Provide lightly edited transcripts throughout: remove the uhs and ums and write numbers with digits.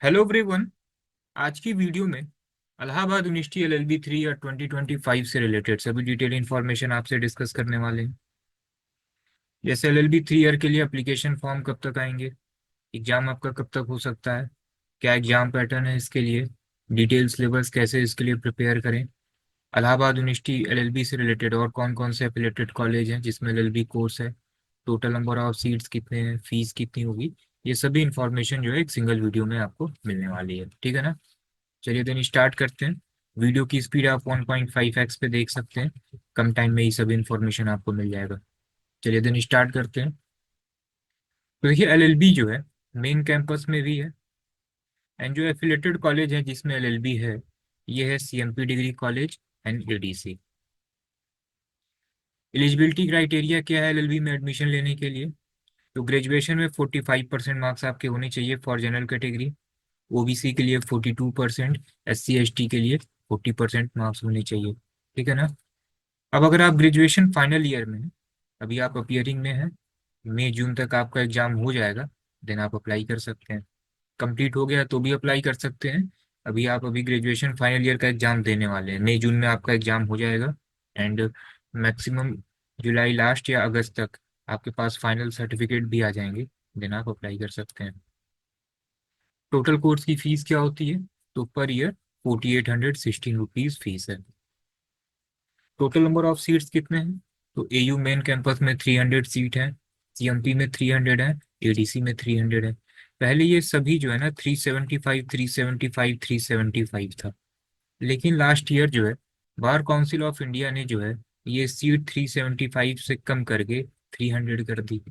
Hello everyone. आज की video में इलाहाबाद यूनिवर्सिटी एलएलबी 3 या 2025 से रिलेटेड सभी डिटेल इन्फॉर्मेशन आपसे डिस्कस करने वाले हैं। जैसे एलएलबी 3 ईयर के लिए एप्लीकेशन फॉर्म कब तक आएंगे, एग्जाम आपका कब तक हो सकता है, क्या एग्जाम पैटर्न है इसके लिए, डिटेल सिलेबस कैसे इसके लिए प्रिपेयर करें, इलाहाबाद यूनिवर्सिटी एलएलबी से रिलेटेड और कौन कौन से एफिलेटेड कॉलेज हैं जिसमें एलएलबी कोर्स है, टोटल नंबर ऑफ सीट्स कितने हैं, फीस कितनी होगी, ये सभी इन्फॉर्मेशन जो है एक सिंगल वीडियो में आपको मिलने वाली है। ठीक है ना। चलिए देन स्टार्ट करते हैं। वीडियो की स्पीड आप 1.5x पे देख सकते हैं। कम टाइम में ही सब इन्फॉर्मेशन आपको मिल जाएगा। चलिए देन स्टार्ट करते हैं। तो देखिए एलएलबी जो है मेन कैंपस में भी है, एंड जो एफिलेटेड कॉलेज है जिसमें एलएलबी है ये है CMP degree college and ADC. Eligibility criteria क्या है एलएलबी में एडमिशन लेने के लिए? तो ग्रेजुएशन में 45% मार्क्स आपके होने चाहिए फॉर जनरल कैटेगरी, ओबीसी के लिए 42%, एससी एसटी के लिए 40% मार्क्स होने चाहिए। ठीक है ना। अब अगर आप ग्रेजुएशन फाइनल ईयर में हैं, अभी आप अपियरिंग में हैं, मई जून तक आपका एग्जाम हो जाएगा, देन आप अप्लाई कर सकते हैं। कंप्लीट हो गया तो भी अप्लाई कर सकते हैं। अभी ग्रेजुएशन फाइनल ईयर का एग्जाम देने वाले हैं, मई जून में आपका एग्जाम हो जाएगा, एंड मैक्सिमम जुलाई लास्ट या अगस्त तक आपके पास फाइनल सर्टिफिकेट भी आ जाएंगे, देन आप अप्लाई कर सकते हैं। टोटल कोर्स की फीस क्या होती है? तो पर ईयर 4816 रुपीज फीस है। टोटल नंबर ऑफ सीट्स कितने हैं? तो एयू मेन कैंपस में 300 सीट है, सीएमपी में 300 है, एडीसी में 300 है। पहले ये सभी जो है ना 375 375 375 था, लेकिन लास्ट ईयर जो है बार काउंसिल ऑफ इंडिया ने जो है ये सीट 375 से कम करके 300 कर दी।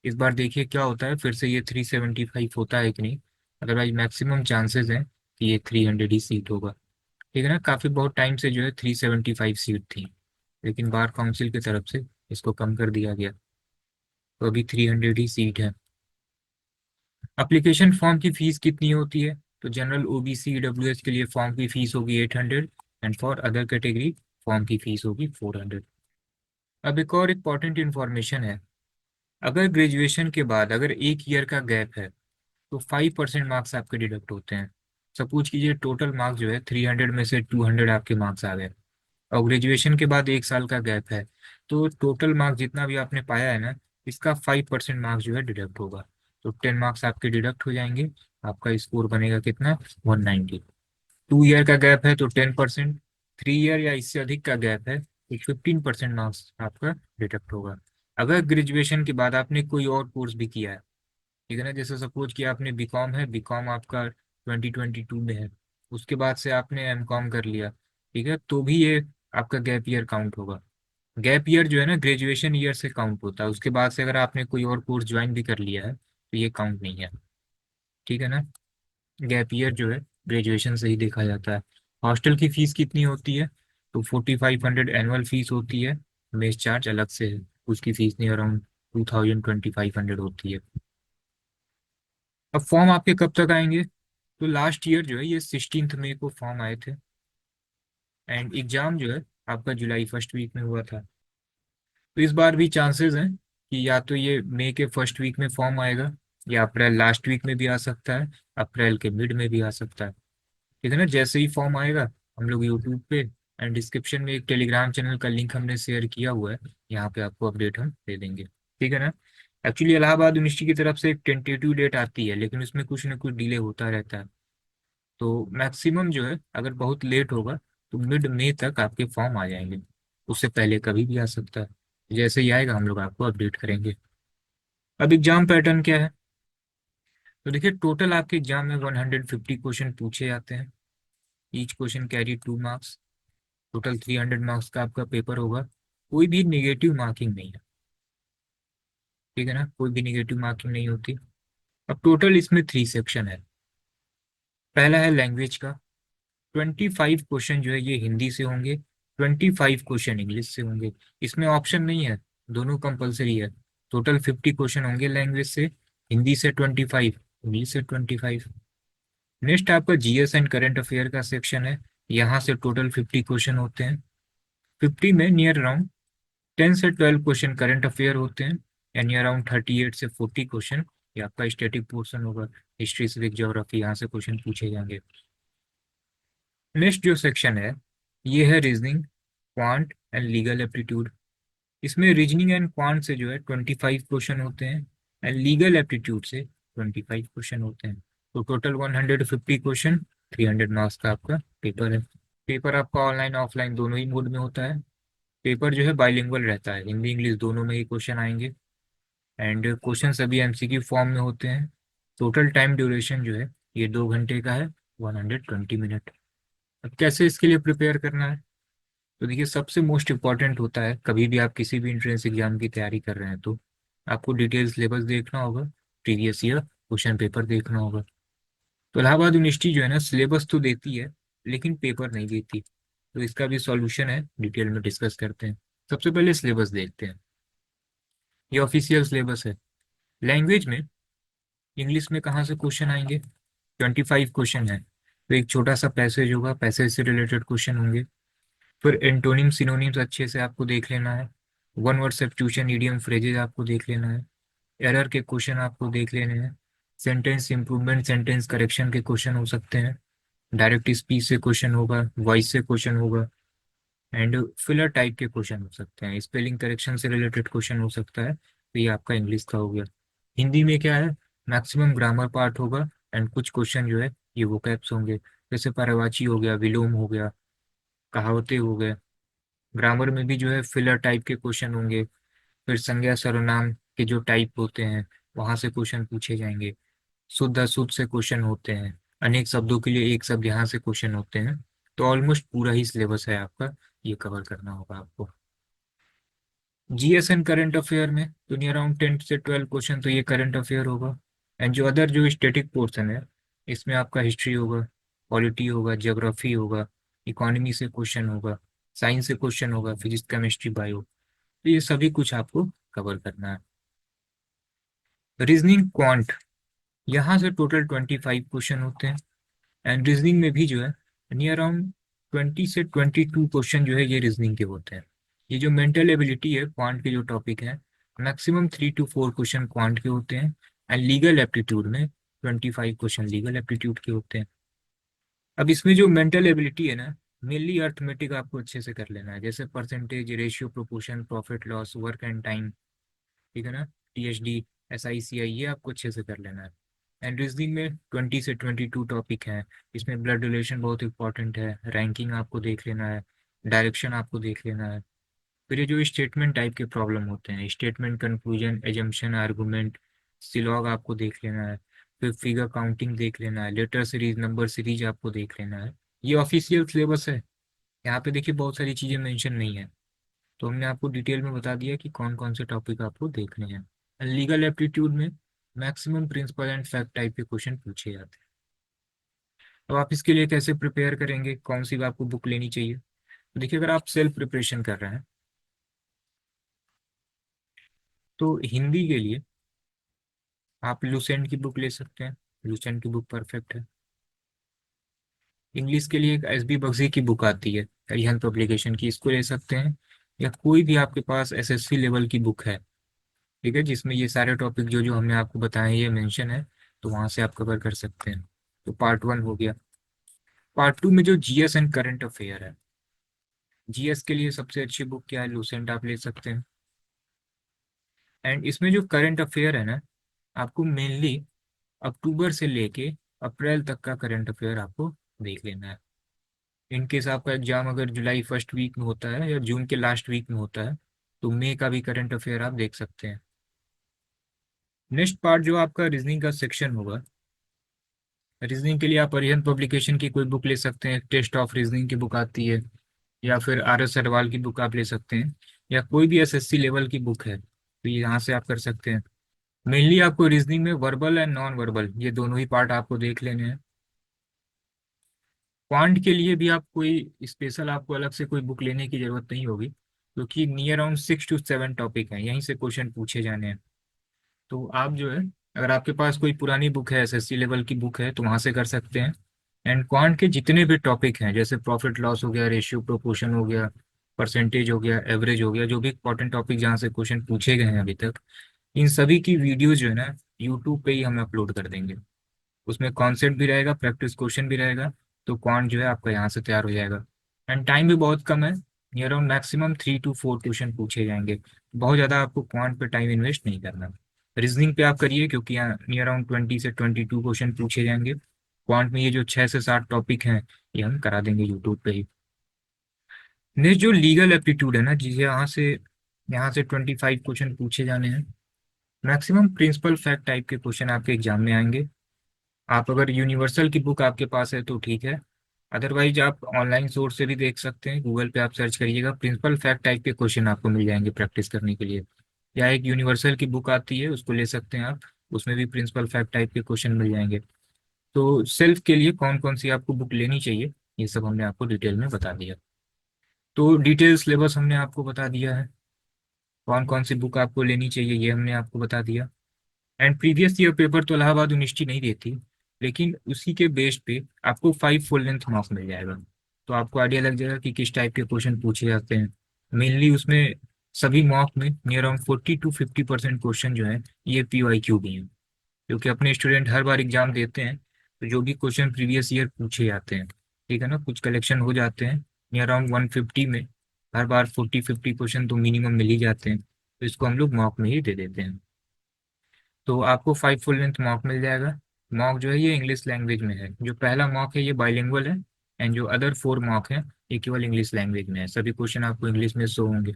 इस बार देखिए क्या होता है, फिर से ये 375 होता है कि नहीं। अदरवाइज मैक्सिमम चांसेस हैं कि ये 300 ही सीट होगा। ठीक है ना। काफ़ी बहुत टाइम से जो है 375 सीट थी, लेकिन बार काउंसिल की तरफ से इसको कम कर दिया गया, तो अभी 300 ही सीट है। एप्लीकेशन फॉर्म की फीस कितनी होती है? तो जनरल ओबीसी ईडब्ल्यूएस के लिए फॉर्म की फीस होगी 800, and for other category form की फीस होगी 400। अब एक और इम्पॉर्टेंट इन्फॉर्मेशन है, अगर ग्रेजुएशन के बाद अगर एक ईयर का गैप है तो 5% मार्क्स आपके डिडक्ट होते हैं। सपोज कीजिए टोटल मार्क्स जो है 300 में से 200 आपके मार्क्स आ गए, और ग्रेजुएशन के बाद एक साल का गैप है, तो टोटल मार्क्स जितना भी आपने पाया है ना, इसका 5% मार्क्स जो है डिडक्ट होगा। तो 10 मार्क्स आपके डिडक्ट हो जाएंगे, आपका स्कोर बनेगा कितना? 190। 2 ईयर का गैप है तो 10%, 3 ईयर या इससे अधिक का गैप है तो 15% मार्क्स आपका डिडक्ट होगा। अगर ग्रेजुएशन के बाद आपने कोई और कोर्स भी किया है, ठीक है ना, जैसे सपोज कि आपने बीकॉम है, बीकॉम आपका 2022 में है, उसके बाद से आपने एमकॉम कर लिया, ठीक है, तो भी ये आपका गैप ईयर काउंट होगा। गैप ईयर जो है ना ग्रेजुएशन ईयर से काउंट होता है, उसके बाद से अगर आपने कोई और कोर्स ज्वाइन भी कर लिया है तो ये काउंट नहीं है। ठीक है ना। गैप ईयर जो है ग्रेजुएशन से ही देखा जाता है। हॉस्टल की फीस कितनी होती है? तो 4500 एनुअल फीस होती है, मेस चार्ज अलग से है, उसकी फीस नहीं अराउंड 2000 2500 होती है। अब फॉर्म आपके कब तक आएंगे? तो लास्ट ईयर जो है ये 16 मई को फॉर्म आए थे, एंड एग्जाम जो है आपका जुलाई फर्स्ट वीक में हुआ था। तो इस बार भी चांसेस हैं कि या तो ये मई के फर्स्ट वीक में फॉर्म आएगा, या अप्रैल लास्ट वीक में भी आ सकता है, अप्रैल के मिड में भी आ सकता है। ठीक है ना। जैसे ही फॉर्म आएगा हम लोग यूट्यूब पे एंड डिस्क्रिप्शन में एक टेलीग्राम चैनल का लिंक हमने शेयर किया हुआ है, यहाँ पे आपको अपडेट हम दे देंगे। ठीक है ना। एक्चुअली इलाहाबाद यूनिवर्सिटी की तरफ से एक टेंटेटिव डेट आती है, लेकिन उसमें कुछ ना कुछ डिले होता रहता है, तो मैक्सिमम जो है अगर बहुत लेट होगा तो मिड मई तक आपके फॉर्म आ जाएंगे, उससे पहले कभी भी आ सकता है। जैसे ही आएगा हम लोग आपको अपडेट करेंगे। अब एग्जाम पैटर्न क्या है? तो देखिए टोटल आपके एग्जाम में 150 क्वेश्चन पूछे जाते हैं, each question carry 2 marks, total 300 marks का आपका पेपर होगा। कोई भी निगेटिव मार्किंग नहीं है, ठीक है ना, कोई भी निगेटिव मार्किंग नहीं होती। अब टोटल इसमें 3 सेक्शन है। पहला है लैंग्वेज का, 25 क्वेश्चन जो है ये हिंदी से होंगे, 25 क्वेश्चन इंग्लिश से होंगे। इसमें ऑप्शन नहीं है, दोनों कंपलसरी है। टोटल 50 क्वेश्चन होंगे लैंग्वेज से, हिंदी से 25, इंग्लिश से 25। नेक्स्ट आपका जीएस एंड करंट अफेयर का सेक्शन है, यहाँ से टोटल 50 क्वेश्चन होते हैं। 50 में नियर अराउंड 10 से 12 क्वेश्चन करंट अफेयर होते हैं, यानी अराउंड 38 से 40 क्वेश्चन ये आपका स्टैटिक पोर्शन होगा। हिस्ट्री, सिविक, ज्योग्राफी, यहाँ से क्वेश्चन पूछे जाएंगे। नेक्स्ट जो सेक्शन है ये है reasoning, quant and legal aptitude. इसमें रीजनिंग एंड क्वांट से जो है 25 क्वेश्चन होते हैं एंड लीगल एप्टीट्यूड से 25 क्वेश्चन होते हैं। तो टोटल 150 क्वेश्चन, 300 मार्क्स का आपका पेपर है। पेपर आपका ऑनलाइन ऑफलाइन दोनों ही मोड में होता है। पेपर जो है बाइलिंगुअल रहता है, हिंदी इंग्लिश दोनों में ही क्वेश्चन आएंगे एंड क्वेश्चन सभी एमसीक्यू फॉर्म में होते हैं। टोटल टाइम ड्यूरेशन जो है ये 2 घंटे का है, 120 मिनट। अब कैसे इसके लिए प्रिपेयर करना है? तो देखिए सबसे मोस्ट इम्पॉर्टेंट होता है, कभी भी आप किसी भी इंट्रेंस एग्जाम की तैयारी कर रहे हैं तो आपको डिटेल सिलेबस देखना होगा, प्रीवियस ईयर क्वेश्चन पेपर देखना होगा। तो इलाहाबाद यूनिवर्सिटी जो है ना सिलेबस तो देती है लेकिन पेपर नहीं देती, तो इसका भी सॉल्यूशन है, डिटेल में डिस्कस करते हैं। सबसे पहले सिलेबस देखते हैं। ये ऑफिशियल सिलेबस है। लैंग्वेज में इंग्लिश में कहाँ से क्वेश्चन आएंगे? 25 क्वेश्चन है। तो एक छोटा सा पैसेज होगा, पैसेज से रिलेटेड क्वेश्चन होंगे। फिर एंटोनिम सिनोनिम्स अच्छे से आपको देख लेना है। One word substitution, idiom, phrases आपको देख लेना है। एरर के क्वेश्चन आपको देख लेने हैं। सेंटेंस इंप्रूवमेंट, सेंटेंस करेक्शन के क्वेश्चन हो सकते हैं। डायरेक्ट स्पीच से क्वेश्चन होगा, वॉइस से क्वेश्चन होगा एंड फिलर टाइप के क्वेश्चन हो सकते हैं। स्पेलिंग करेक्शन से रिलेटेड क्वेश्चन हो सकता है। तो ये आपका इंग्लिश का हो गया। हिंदी में क्या है, मैक्सिमम ग्रामर पार्ट होगा एंड कुछ क्वेश्चन जो है ये वोकैब्स होंगे, जैसे पर्यायवाची हो गया, विलोम हो गया, कहावतें हो गए। ग्रामर में भी जो है फिलर टाइप के क्वेश्चन होंगे। फिर संज्ञा सर्वनाम के जो टाइप होते हैं वहां से क्वेश्चन पूछे जाएंगे। शुद्ध अशुद्ध से क्वेश्चन होते हैं। अनेक शब्दों के लिए एक शब्द यहाँ से क्वेश्चन होते हैं। तो ऑलमोस्ट पूरा ही सिलेबस है आपका, ये कवर करना होगा आपको। जीएस एंड करंट अफेयर में तो नियर अराउंड 10 से 12 क्वेश्चन तो ये करंट अफेयर होगा। एंड जो अदर जो स्टैटिक पोर्शन है इसमें आपका हिस्ट्री होगा, पॉलिटी होगा, ज्योग्राफी होगा, इकोनॉमी से क्वेश्चन होगा, साइंस से क्वेश्चन होगा, फिजिक्स, केमिस्ट्री, बायो। तो ये सभी कुछ आपको कवर करना है। रीजनिंग क्वांट, यहाँ से टोटल 25 क्वेश्चन होते हैं एंड रीजनिंग में भी जो है नियर अराउंड 20 से 22 क्वेश्चन जो है ये रीजनिंग के होते हैं। ये जो मेंटल एबिलिटी है क्वांट के जो टॉपिक है, मैक्सिमम 3 to 4 क्वेश्चन क्वांट के होते हैं एंड लीगल एप्टीट्यूड में 25 क्वेश्चन लीगल एप्टीट्यूड के होते हैं। अब इसमें जो मेंटल एबिलिटी है ना, मेनली अर्थमेटिक आपको अच्छे से कर लेना है, जैसे percentage, ratio, proportion, profit loss, work and time, ठीक है ना, टीएचडी, एसआईसीआई, ये आपको अच्छे से कर लेना है। एंड रीजनिंग में 20 से 22 टॉपिक हैं। इसमें ब्लड रिलेशन बहुत इंपॉर्टेंट है, रैंकिंग आपको देख लेना है, डायरेक्शन आपको देख लेना है। फिर ये जो स्टेटमेंट टाइप के प्रॉब्लम होते हैं, स्टेटमेंट, कंक्लूजन, एजम्पशन, आर्गुमेंट, सिलॉग आपको देख लेना है। फिर फिगर काउंटिंग देख लेना है, लेटर सीरीज, नंबर सीरीज आपको देख लेना है। ये ऑफिशियल सिलेबस है। यहाँ पे देखिए बहुत सारी चीज़ें मेंशन नहीं है, तो हमने आपको डिटेल में बता दिया कि कौन कौन से टॉपिक आपको देखने हैं। लीगल एप्टीट्यूड में maximum principle and fact type के क्वेश्चन पूछे जाते हैं। अब आप इसके लिए कैसे प्रिपेयर करेंगे, कौन सी आपको बुक लेनी चाहिए? तो देखिए अगर आप सेल्फ प्रिपरेशन कर रहे हैं तो हिंदी के लिए आप लुसेंट की बुक ले सकते हैं, लुसेंट की बुक परफेक्ट है। इंग्लिश के लिए एक एस बी बख्शी की बुक आती है अरिहंत पब्लिकेशन की, इसको ले सकते हैं। या कोई भी आपके पास एसएससी लेवल की बुक है, ठीक है, जिसमें ये सारे टॉपिक जो जो हमने आपको बताए हैं ये मेंशन है, तो वहां से आप कवर कर सकते हैं। तो पार्ट 1 हो गया। पार्ट 2 में जो जीएस एंड करंट अफेयर है, जीएस के लिए सबसे अच्छी बुक क्या है, लूसेंट आप ले सकते हैं। एंड इसमें जो करंट अफेयर है ना, आपको मेनली अक्टूबर से लेके अप्रैल तक का करंट अफेयर आपको देख लेना है। इनकेस आपका एग्जाम अगर जुलाई फर्स्ट वीक में होता है या जून के लास्ट वीक में होता है तो मई का भी करंट अफेयर आप देख सकते हैं। नेक्स्ट पार्ट जो आपका रीजनिंग का सेक्शन होगा, रीजनिंग के लिए आप अरिहंत पब्लिकेशन की कोई बुक ले सकते हैं, टेस्ट ऑफ रीजनिंग की बुक आती है, या फिर आर एस अग्रवाल की बुक आप ले सकते हैं, या कोई भी एसएससी लेवल की बुक है तो ये यहाँ से आप कर सकते हैं। मेनली आपको रीजनिंग में वर्बल एंड नॉन वर्बल ये दोनों ही पार्ट आपको देख लेने हैं। क्वांट के लिए भी आप कोई स्पेशल आपको अलग से कोई बुक लेने की जरूरत नहीं होगी, क्योंकि नियर अराउंड 6 to 7 टॉपिक हैं, यहीं से क्वेश्चन पूछे जाने हैं। तो आप जो है अगर आपके पास कोई पुरानी बुक है, एसएससी लेवल की बुक है, तो वहां से कर सकते हैं। एंड क्वांट के जितने भी टॉपिक हैं, जैसे प्रॉफिट लॉस हो गया, रेशियो प्रोपोर्शन हो गया, परसेंटेज हो गया, एवरेज हो गया, जो भी इंपॉर्टेंट टॉपिक जहाँ से क्वेश्चन पूछे गए हैं अभी तक, इन सभी की वीडियो जो है ना यूट्यूब पे ही हम अपलोड कर देंगे। उसमें कॉन्सेप्ट भी रहेगा, प्रैक्टिस क्वेश्चन भी रहेगा। तो क्वांट जो है आपका यहाँ से तैयार हो जाएगा। एंड टाइम भी बहुत कम है, near around maximum 3 to 4 question पूछे जाएंगे। बहुत ज़्यादा आपको क्वांट पे टाइम इन्वेस्ट नहीं करना। रीजनिंग पे आप करिए, क्योंकि यहाँ नियर अराउंड 20 से 22 क्वेश्चन पूछे जाएंगे। क्वांट में ये जो 6 से 7 टॉपिक हैं, ये हम करा देंगे यूट्यूब पे ही। नेक्स्ट जो लीगल एप्टीट्यूड है ना, जिसे यहाँ से 25 क्वेश्चन पूछे जाने हैं। मैक्सिमम प्रिंसिपल फैक्ट टाइप के क्वेश्चन आपके एग्जाम में आएंगे। आप अगर यूनिवर्सल की बुक आपके पास है तो ठीक है, अदरवाइज आप ऑनलाइन सोर्स से भी देख सकते हैं। गूगल पे आप सर्च करिएगा, प्रिंसिपल फैक्ट टाइप के क्वेश्चन आपको मिल जाएंगे प्रैक्टिस करने के लिए। या एक यूनिवर्सल की बुक आती है, उसको ले सकते हैं आप। उसमें भी प्रिंसिपल फैक्ट टाइप के क्वेश्चन मिल जाएंगे। तो सेल्फ के लिए कौन कौन सी आपको बुक लेनी चाहिए, ये सब हमने आपको डिटेल में बता दिया। तो डिटेल सिलेबस हमने आपको बता दिया है, कौन कौन सी बुक आपको लेनी चाहिए ये हमने आपको बता दिया। एंड प्रीवियस ईयर पेपर तो इलाहाबाद यूनिवर्सिटी नहीं देती, लेकिन उसी के बेस पे आपको 5 फुल लेंथ मार्क्स मिल जाएगा। तो आपको आइडिया लग जाएगा कि किस टाइप के क्वेश्चन पूछे जाते हैं। मेनली उसमें सभी मॉक में नियर अराउंड 40 to 50% क्वेश्चन जो है ये PYQ भी हैं, क्योंकि अपने स्टूडेंट हर बार एग्जाम देते हैं। तो जो भी क्वेश्चन प्रीवियस ईयर पूछे जाते हैं, ठीक है ना, कुछ कलेक्शन हो जाते हैं नियर अराउंड 150 में। हर बार 40-50 क्वेश्चन तो मिनिमम मिल ही जाते हैं, तो इसको हम लोग मॉक में ही दे देते हैं। तो आपको 5 फुल लेंथ मॉक मिल जाएगा। मॉक जो है ये इंग्लिश लैंग्वेज में है। जो पहला मॉक है ये बाइलिंगुअल है, एंड जो अदर 4 मॉक है ये केवल इंग्लिश लैंग्वेज में है। सभी क्वेश्चन आपको इंग्लिश में शो होंगे।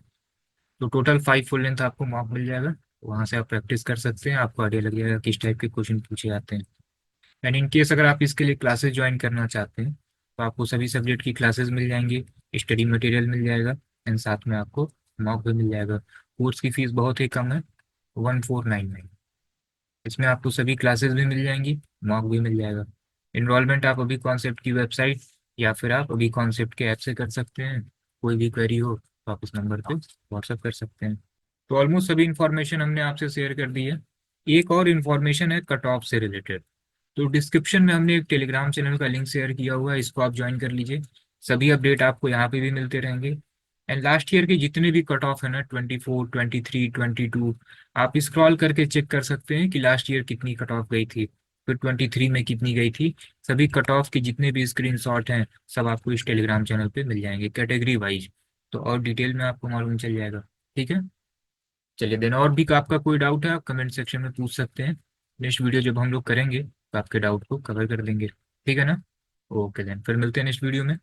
तो टोटल 5 फुल लेंथ आपको मॉक मिल जाएगा। वहाँ से आप प्रैक्टिस कर सकते हैं, आपको आइडिया लग जाएगा किस टाइप के क्वेश्चन पूछे जाते हैं। एंड इन केस अगर आप इसके लिए क्लासेस ज्वाइन करना चाहते हैं, तो आपको सभी सब्जेक्ट की क्लासेस मिल जाएंगी, स्टडी मटेरियल मिल जाएगा, एंड साथ में आपको मॉक भी मिल जाएगा। कोर्स की फीस बहुत ही कम है, 1499। इसमें आपको सभी क्लासेस भी मिल जाएंगी, मॉक भी मिल जाएगा। इनरोलमेंट आप अभी कॉन्सेप्ट की वेबसाइट या फिर आप अभी कॉन्सेप्ट के ऐप से कर सकते हैं। कोई भी क्वेरी हो तो आप इस नंबर पे व्हाट्सअप कर सकते हैं। तो ऑलमोस्ट सभी इन्फॉर्मेशन हमने आपसे शेयर कर दी है। एक और इन्फॉर्मेशन है कट ऑफ से रिलेटेड। तो डिस्क्रिप्शन में हमने एक टेलीग्राम चैनल का लिंक शेयर किया हुआ है, इसको आप ज्वाइन कर लीजिए। सभी अपडेट आपको यहाँ पे भी मिलते रहेंगे। एंड लास्ट ईयर के जितने भी कट ऑफ है ना, 24, 23, 22, आप स्क्रॉल करके चेक कर सकते हैं कि लास्ट ईयर कितनी कट ऑफ गई थी, फिर 23 में कितनी गई थी। सभी कट ऑफ के जितने भी स्क्रीनशॉट हैं सब आपको इस टेलीग्राम चैनल पे मिल जाएंगे कैटेगरी वाइज। तो और डिटेल में आपको मालूम चल जाएगा। ठीक है, चलिए देन, और भी आपका कोई डाउट है आप कमेंट सेक्शन में पूछ सकते हैं। नेक्स्ट वीडियो जब हम लोग करेंगे तो आपके डाउट को कवर कर देंगे। ठीक है ना। ओके देन, फिर मिलते हैं नेक्स्ट वीडियो में।